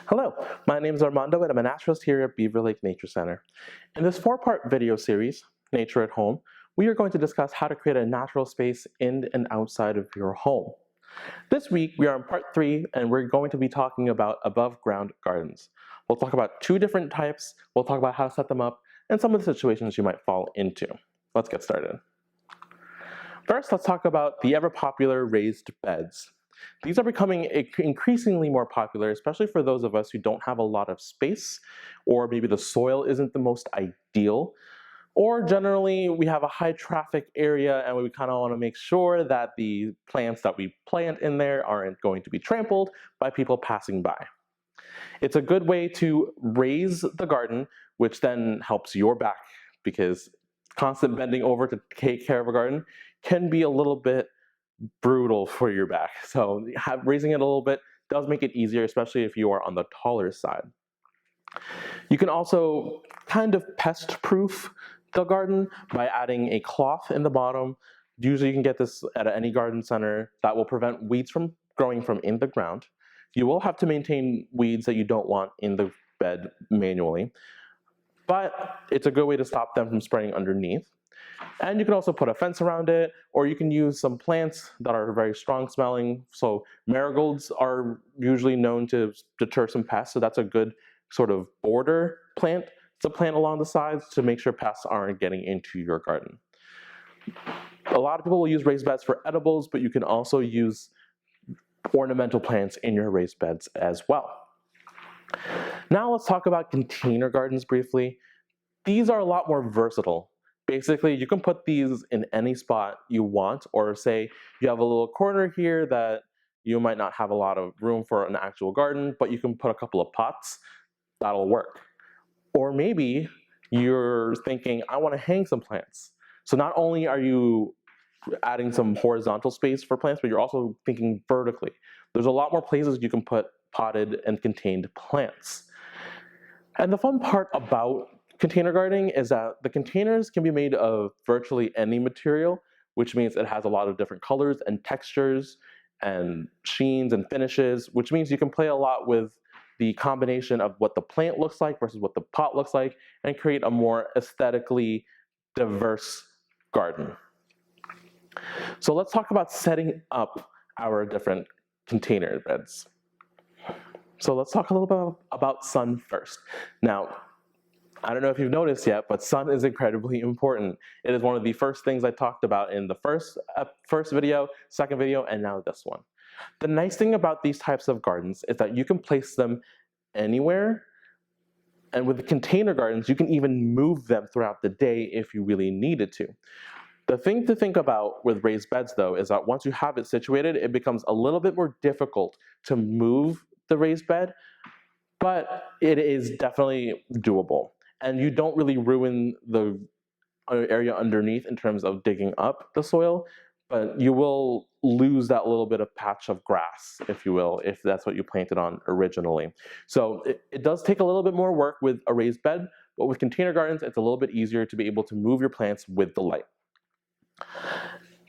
Hello, my name is Armando and I'm a naturalist here at Beaver Lake Nature Center. In this four-part video series, Nature at Home, we are going to discuss how to create a natural space in and outside of your home. This week, we are on part 3 and we're going to be talking about above ground gardens. We'll talk about 2 different types, we'll talk about how to set them up, and some of the situations you might fall into. Let's get started. First, let's talk about the ever-popular raised beds. These are becoming increasingly more popular, especially for those of us who don't have a lot of space, or maybe the soil isn't the most ideal, or generally we have a high traffic area and we kind of want to make sure that the plants that we plant in there aren't going to be trampled by people passing by. It's a good way to raise the garden, which then helps your back because constant bending over to take care of a garden can be a little bit brutal for your back. So raising it a little bit does make it easier, especially if you are on the taller side. You can also kind of pest-proof the garden by adding a cloth in the bottom. Usually you can get this at any garden center that will prevent weeds from growing from in the ground. You will have to maintain weeds that you don't want in the bed manually, but it's a good way to stop them from spreading underneath. And you can also put a fence around it, or you can use some plants that are very strong smelling. So marigolds are usually known to deter some pests, so that's a good sort of border plant to plant along the sides to make sure pests aren't getting into your garden. A lot of people will use raised beds for edibles, but you can also use ornamental plants in your raised beds as well. Now let's talk about container gardens briefly. These are a lot more versatile. Basically, you can put these in any spot you want, or say you have a little corner here that you might not have a lot of room for an actual garden, but you can put a couple of pots, that'll work. Or maybe you're thinking, I want to hang some plants. So not only are you adding some horizontal space for plants, but you're also thinking vertically. There's a lot more places you can put potted and contained plants. And the fun part about container gardening is that the containers can be made of virtually any material, which means it has a lot of different colors and textures and sheens and finishes, which means you can play a lot with the combination of what the plant looks like versus what the pot looks like and create a more aesthetically diverse garden. So let's talk about setting up our different container beds. So let's talk a little bit about sun first. Now, I don't know if you've noticed yet, but sun is incredibly important. It is one of the first things I talked about in the first video, second video, and now this one. The nice thing about these types of gardens is that you can place them anywhere, and with the container gardens, you can even move them throughout the day if you really needed to. The thing to think about with raised beds, though, is that once you have it situated, it becomes a little bit more difficult to move the raised bed, but it is definitely doable. And you don't really ruin the area underneath in terms of digging up the soil, but you will lose that little bit of patch of grass, if you will, if that's what you planted on originally. So it does take a little bit more work with a raised bed, but with container gardens, it's a little bit easier to be able to move your plants with the light.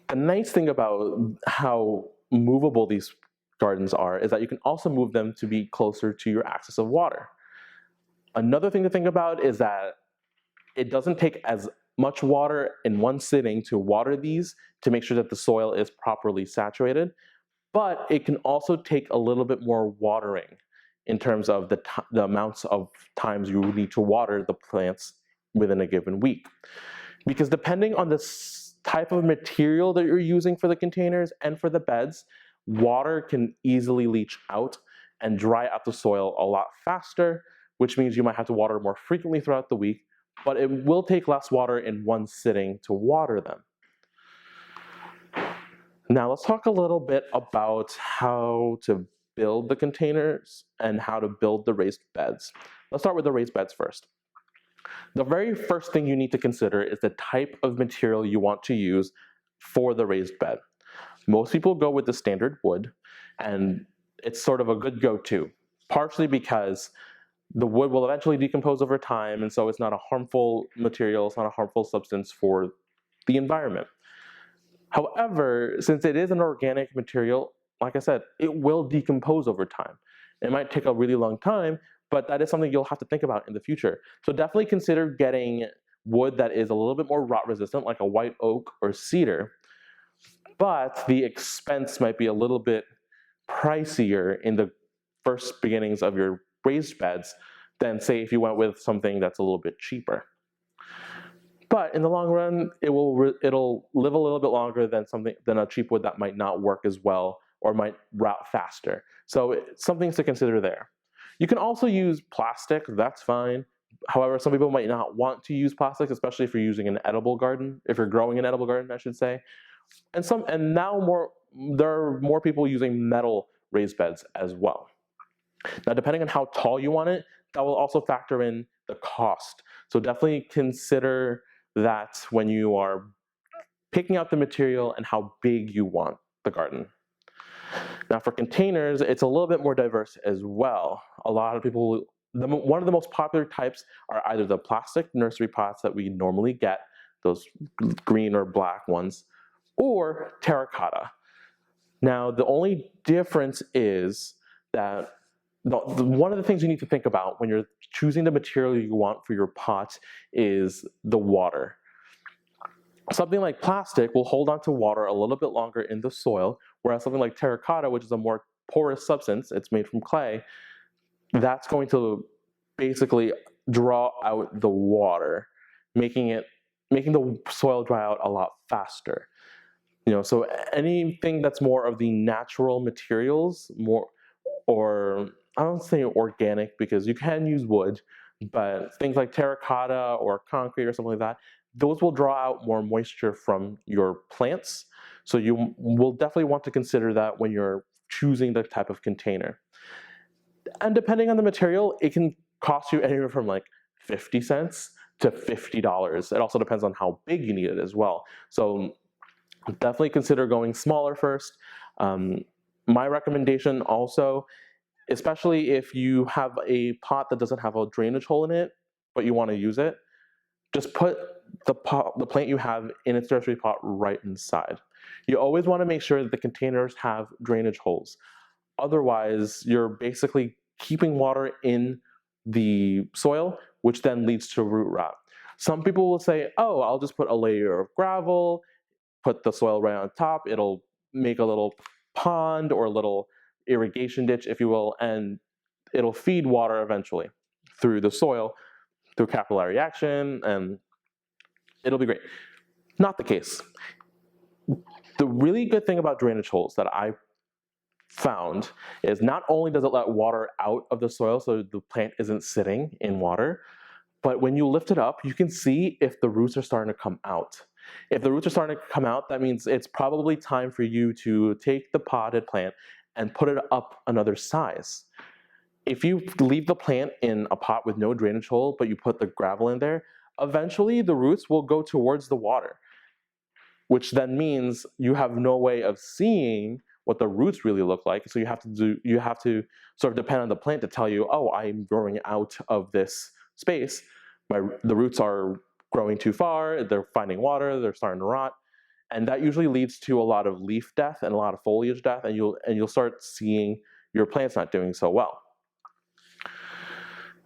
The nice thing about how movable these gardens are is that you can also move them to be closer to your access of water. Another thing to think about is that it doesn't take as much water in one sitting to water these to make sure that the soil is properly saturated, but it can also take a little bit more watering in terms of the amounts of times you need to water the plants within a given week. Because depending on the type of material that you're using for the containers and for the beds, water can easily leach out and dry out the soil a lot faster, which means you might have to water more frequently throughout the week, but it will take less water in one sitting to water them. Now let's talk a little bit about how to build the containers and how to build the raised beds. Let's start with the raised beds first. The very first thing you need to consider is the type of material you want to use for the raised bed. Most people go with the standard wood, and it's sort of a good go-to, partially because the wood will eventually decompose over time, and so it's not a harmful material, it's not a harmful substance for the environment. However, since it is an organic material, like I said, it will decompose over time. It might take a really long time, but that is something you'll have to think about in the future. So definitely consider getting wood that is a little bit more rot resistant, like a white oak or cedar, but the expense might be a little bit pricier in the first beginnings of your raised beds than, say, if you went with something that's a little bit cheaper. But in the long run, it'll live a little bit longer than a cheap wood that might not work as well or might rot faster. So some things to consider there. You can also use plastic, that's fine. However, some people might not want to use plastic, especially if you're using an edible garden, if you're growing an edible garden, I should say. And now there are more people using metal raised beds as well. Now, depending on how tall you want it, that will also factor in the cost. So definitely consider that when you are picking out the material and how big you want the garden. Now for containers, it's a little bit more diverse as well. A lot of people, one of the most popular types are either the plastic nursery pots that we normally get, those green or black ones, or terracotta. Now the only difference is that one of the things you need to think about when you're choosing the material you want for your pot is the water. Something like plastic will hold on to water a little bit longer in the soil, whereas something like terracotta, which is a more porous substance, it's made from clay, that's going to basically draw out the water, making the soil dry out a lot faster. So anything that's more of the natural materials, or I don't say organic because you can use wood, but things like terracotta or concrete or something like that, those will draw out more moisture from your plants. So you will definitely want to consider that when you're choosing the type of container. And depending on the material, it can cost you anywhere from like 50 cents to $50. It also depends on how big you need it as well. So definitely consider going smaller first. My recommendation also, especially if you have a pot that doesn't have a drainage hole in it, but you want to use it, just put the plant you have in its nursery pot right inside. You always want to make sure that the containers have drainage holes. Otherwise, you're basically keeping water in the soil, which then leads to root rot. Some people will say, oh, I'll just put a layer of gravel, put the soil right on top, it'll make a little pond or a little irrigation ditch, if you will, and it'll feed water eventually through the soil, through capillary action, and it'll be great. Not the case. The really good thing about drainage holes that I found is not only does it let water out of the soil so the plant isn't sitting in water, but when you lift it up, you can see if the roots are starting to come out. If the roots are starting to come out, that means it's probably time for you to take the potted plant and put it up another size. If you leave the plant in a pot with no drainage hole, but you put the gravel in there, eventually the roots will go towards the water, which then means you have no way of seeing what the roots really look like. So you have to sort of depend on the plant to tell you, oh, I'm growing out of this space. The roots are growing too far, they're finding water, they're starting to rot. And that usually leads to a lot of leaf death and a lot of foliage death, and you'll start seeing your plants not doing so well.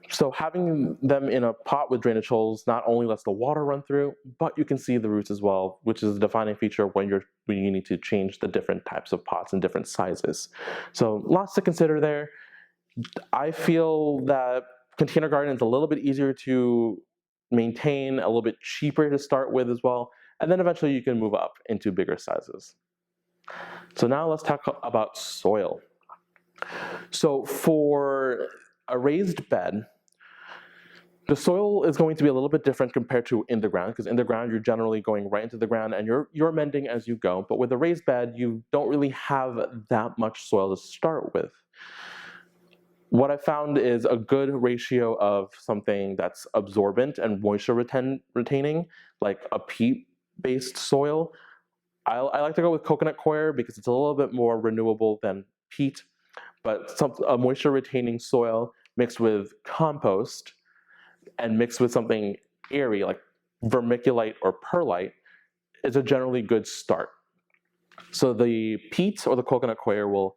So having them in a pot with drainage holes not only lets the water run through, but you can see the roots as well, which is a defining feature when you need to change the different types of pots and different sizes. So lots to consider there. I feel that container garden is a little bit easier to maintain, a little bit cheaper to start with as well, and then eventually you can move up into bigger sizes. So now let's talk about soil. So for a raised bed, the soil is going to be a little bit different compared to in the ground, because in the ground you're generally going right into the ground and you're mending as you go. But with a raised bed, you don't really have that much soil to start with. What I found is a good ratio of something that's absorbent and moisture retaining, like a peat-based soil. I like to go with coconut coir because it's a little bit more renewable than peat, but a moisture retaining soil mixed with compost and mixed with something airy like vermiculite or perlite is a generally good start. So the peat or the coconut coir will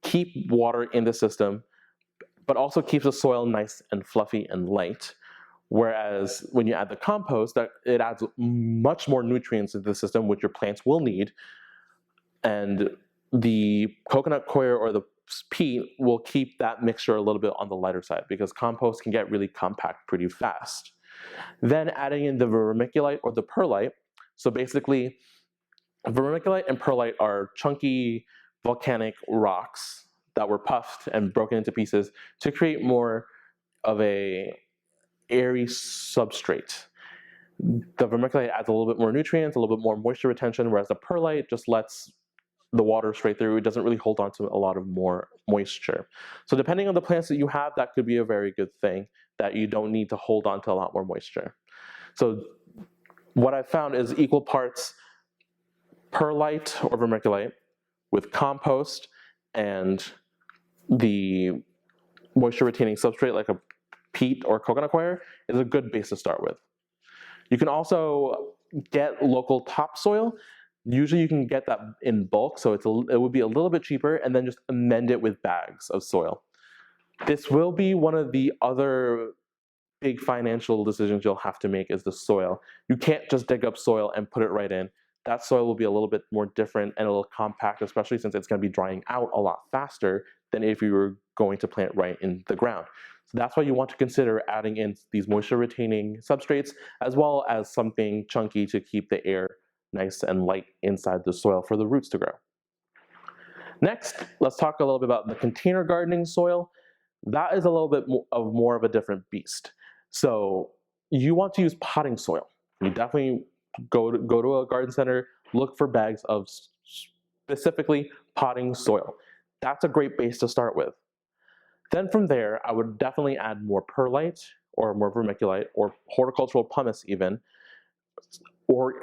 keep water in the system, but also keeps the soil nice and fluffy and light. Whereas when you add the compost, that it adds much more nutrients into the system, which your plants will need. And the coconut coir or the peat will keep that mixture a little bit on the lighter side because compost can get really compact pretty fast. Then adding in the vermiculite or the perlite. So basically, vermiculite and perlite are chunky volcanic rocks that were puffed and broken into pieces to create more of a airy substrate. The vermiculite adds a little bit more nutrients, a little bit more moisture retention, whereas the perlite just lets the water straight through. It doesn't really hold on to a lot of more moisture. So depending on the plants that you have, that could be a very good thing, that you don't need to hold on to a lot more moisture. So what I found is equal parts perlite or vermiculite with compost and the moisture retaining substrate like a peat or coconut coir is a good base to start with. You can also get local topsoil. Usually you can get that in bulk, so it would be a little bit cheaper, and then just amend it with bags of soil. This will be one of the other big financial decisions you'll have to make is the soil. You can't just dig up soil and put it right in. That soil will be a little bit more different and a little compact, especially since it's going to be drying out a lot faster than if you were going to plant right in the ground. So that's why you want to consider adding in these moisture retaining substrates as well as something chunky to keep the air nice and light inside the soil for the roots to grow. Next, let's talk a little bit about the container gardening soil. That is a little bit more of a different beast. So you want to use potting soil. You definitely go to a garden center, look for bags of specifically potting soil. That's a great base to start with. Then from there, I would definitely add more perlite or more vermiculite or horticultural pumice even, or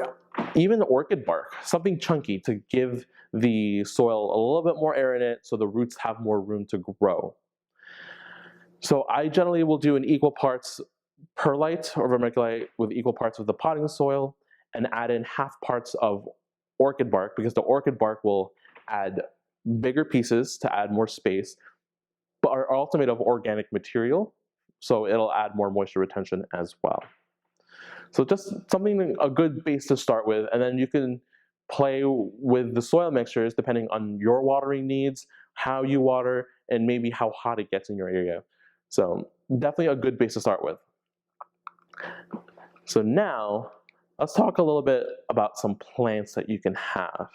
even orchid bark, something chunky to give the soil a little bit more air in it so the roots have more room to grow. So I generally will do an equal parts perlite or vermiculite with equal parts of the potting soil and add in half parts of orchid bark because the orchid bark will add bigger pieces to add more space, but are also made of organic material, so it'll add more moisture retention as well. So just something, a good base to start with, and then you can play with the soil mixtures depending on your watering needs, how you water, and maybe how hot it gets in your area. So definitely a good base to start with. So now let's talk a little bit about some plants that you can have.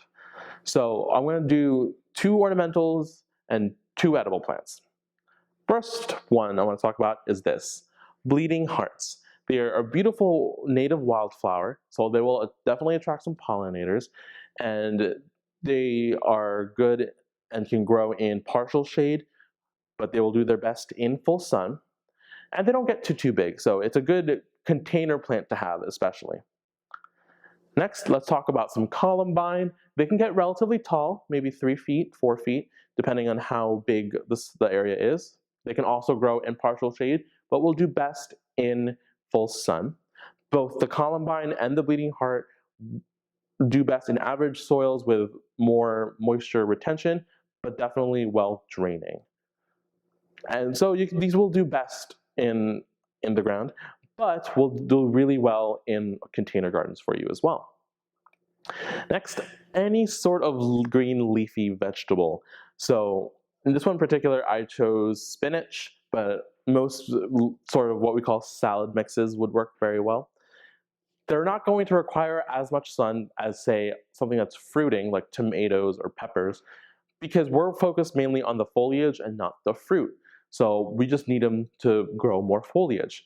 So I'm going to do 2 ornamentals and 2 edible plants. First one I want to talk about is this, bleeding hearts. They are a beautiful native wildflower, so they will definitely attract some pollinators, and they are good and can grow in partial shade, but they will do their best in full sun, and they don't get too big, so it's a good container plant to have especially. Next, let's talk about some columbine. They can get relatively tall, maybe 3 feet, 4 feet, depending on how big the area is. They can also grow in partial shade, but will do best in full sun. Both the columbine and the bleeding heart do best in average soils with more moisture retention, but definitely well draining. And so these will do best in the ground, but will do really well in container gardens for you as well. Next, any sort of green leafy vegetable. So in this one in particular, I chose spinach, but most sort of what we call salad mixes would work very well. They're not going to require as much sun as, say, something that's fruiting like tomatoes or peppers, because we're focused mainly on the foliage and not the fruit. So we just need them to grow more foliage.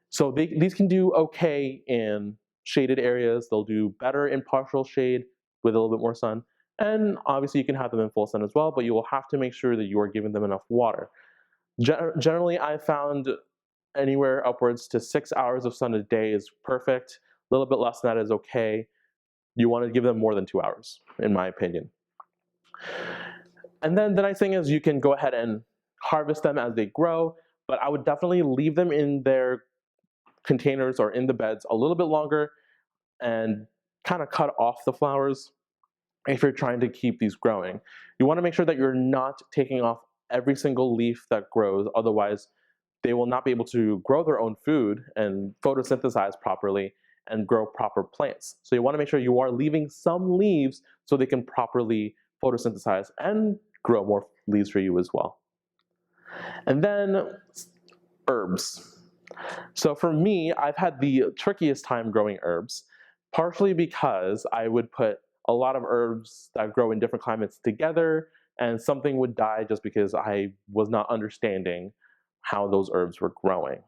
So these can do okay in shaded areas. They'll do better in partial shade with a little bit more sun. And obviously you can have them in full sun as well, but you will have to make sure that you are giving them enough water. Generally, I found anywhere upwards to 6 hours of sun a day is perfect. A little bit less than that is okay. You want to give them more than 2 hours, in my opinion. And then the nice thing is you can go ahead and harvest them as they grow, but I would definitely leave them in their containers or in the beds a little bit longer and kind of cut off the flowers if you're trying to keep these growing. You want to make sure that you're not taking off every single leaf that grows, otherwise they will not be able to grow their own food and photosynthesize properly and grow proper plants. So you want to make sure you are leaving some leaves so they can properly photosynthesize and grow more leaves for you as well. And then herbs. So for me, I've had the trickiest time growing herbs, partially because I would put a lot of herbs that grow in different climates together, and something would die just because I was not understanding how those herbs were growing.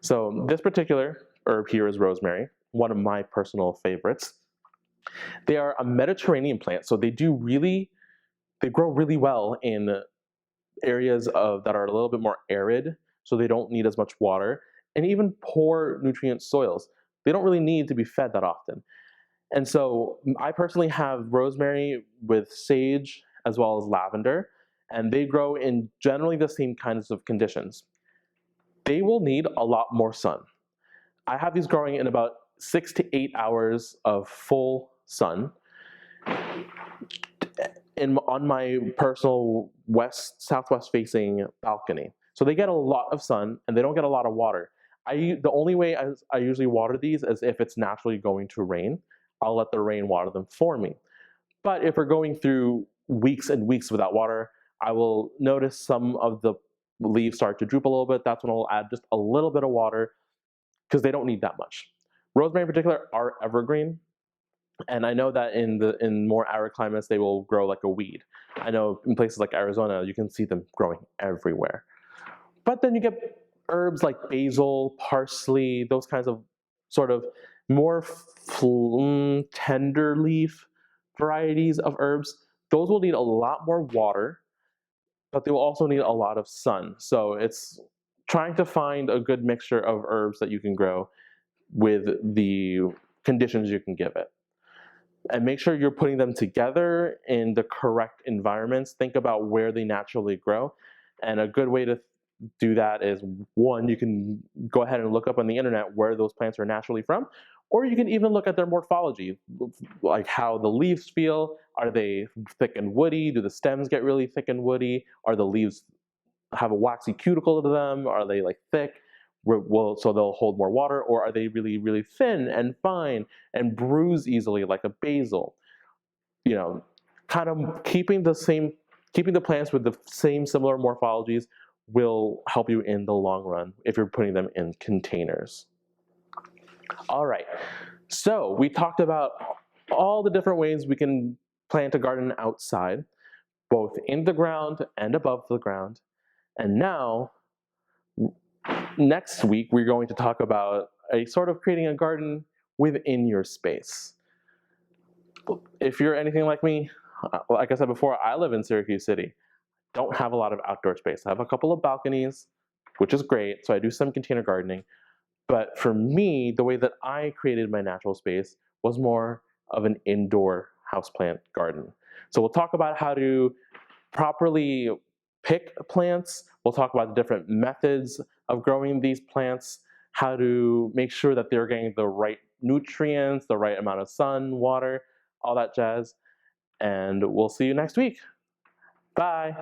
So this particular herb here is rosemary, one of my personal favorites. They are a Mediterranean plant, so they grow really well in areas that are a little bit more arid, so they don't need as much water, and even poor nutrient soils. They don't really need to be fed that often. And so I personally have rosemary with sage as well as lavender, and they grow in generally the same kinds of conditions. They will need a lot more sun. I have these growing in about 6 to 8 hours of full sun on my personal southwest facing balcony. So they get a lot of sun and they don't get a lot of water. The only way I usually water these is if it's naturally going to rain. I'll let the rain water them for me. But if we're going through weeks and weeks without water, I will notice some of the leaves start to droop a little bit. That's when I'll add just a little bit of water because they don't need that much. Rosemary in particular are evergreen. And I know that in more arid climates, they will grow like a weed. I know in places like Arizona, you can see them growing everywhere. But then you get herbs like basil, parsley, those kinds of sort of more tender leaf varieties of herbs. Those will need a lot more water, but they will also need a lot of sun. So it's trying to find a good mixture of herbs that you can grow with the conditions you can give it. And make sure you're putting them together in the correct environments. Think about where they naturally grow. And a good way to do that is, one, you can go ahead and look up on the internet where those plants are naturally from, or you can even look at their morphology, like how the leaves feel. Are they thick and woody? Do the stems get really thick and woody? Are the leaves have a waxy cuticle to them? Are they like thick? So they'll hold more water, or are they really, really thin and fine and bruise easily like a basil? You know, kind of keeping the plants with the same similar morphologies will help you in the long run if you're putting them in containers. All right, so we talked about all the different ways we can plant a garden outside, both in the ground and above the ground. And now, next week, we're going to talk about a sort of creating a garden within your space. If you're anything like me, like I said before, I live in Syracuse City. Don't have a lot of outdoor space. I have a couple of balconies, which is great, so I do some container gardening. But for me, the way that I created my natural space was more of an indoor houseplant garden. So we'll talk about how to properly pick plants. We'll talk about the different methods of growing these plants, how to make sure that they're getting the right nutrients, the right amount of sun, water, all that jazz. And we'll see you next week. Bye.